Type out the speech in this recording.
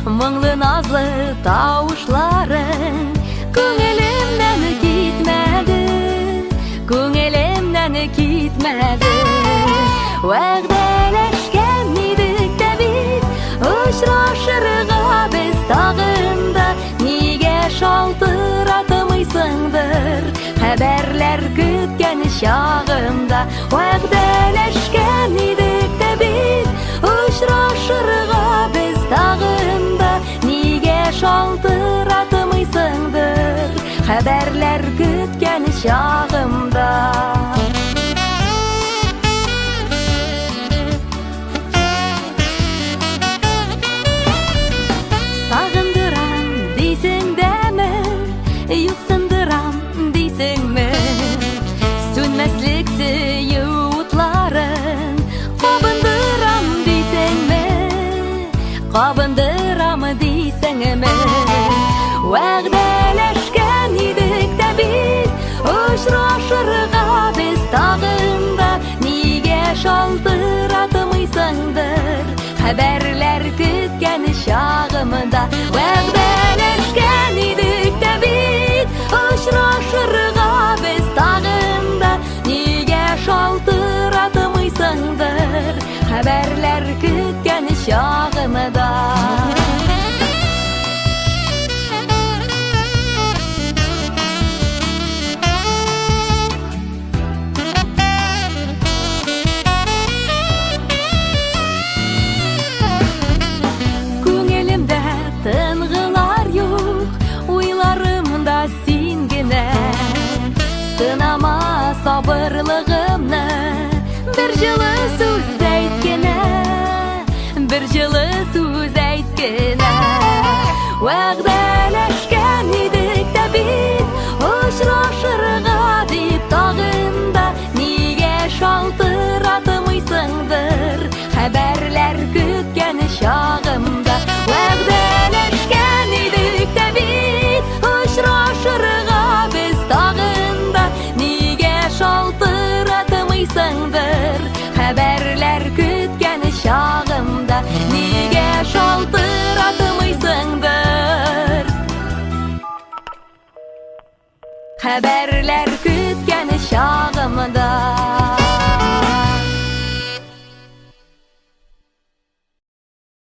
Mыңlı nazlı tavuşların Көңелемнән китмәде, көңелемнән китмәде. Вәгъдәләшкән идек тә бит, очрашырга без тагында. Нигә шалтыратмыйсыңдыр хәбәрләр көткән чагымда. Вәгъдәләшкән идек тә бит, очрашырга без тагында. Нигә шалтыратмыйсыңдыр хәбәрләр көткән чагымда. Сагындырам дисең дәме, юксындырам дисеңме? Сүнмәслек сөю утларын кабындырам дисеңме? Кабындырам дисеңме? Вәгъдәләшкән идек тә бит, очрашырга без тагында. Нигә шалтыратмыйсыңдыр хәбәрләр көткән чагымда. Вәгъдәләшкән идек тә бит, очрашырга без тагында. Нигә шалтыратмыйсыңдыр хәбәрләр көткән чагымда. Тынгылар юк, уйларымда син генә. Сынама сабырлыгымны, бер җылы сүз әйт генә, бер җылы сүз әйт генә. Вәгъдәләшкән идек тә бит, очрашырга дип тагында. Нигә шалтыратмыйсыңдыр хәбәрләр көткән чагымда. Вәгъдәләшкән идек тә бит, очрашырга без тагында. Нигә шалтыратмыйсыңдыр хәбәрләр көткән чагымда. Нигә шалтыратмыйсыңдыр хәбәрләр көткән чагымда.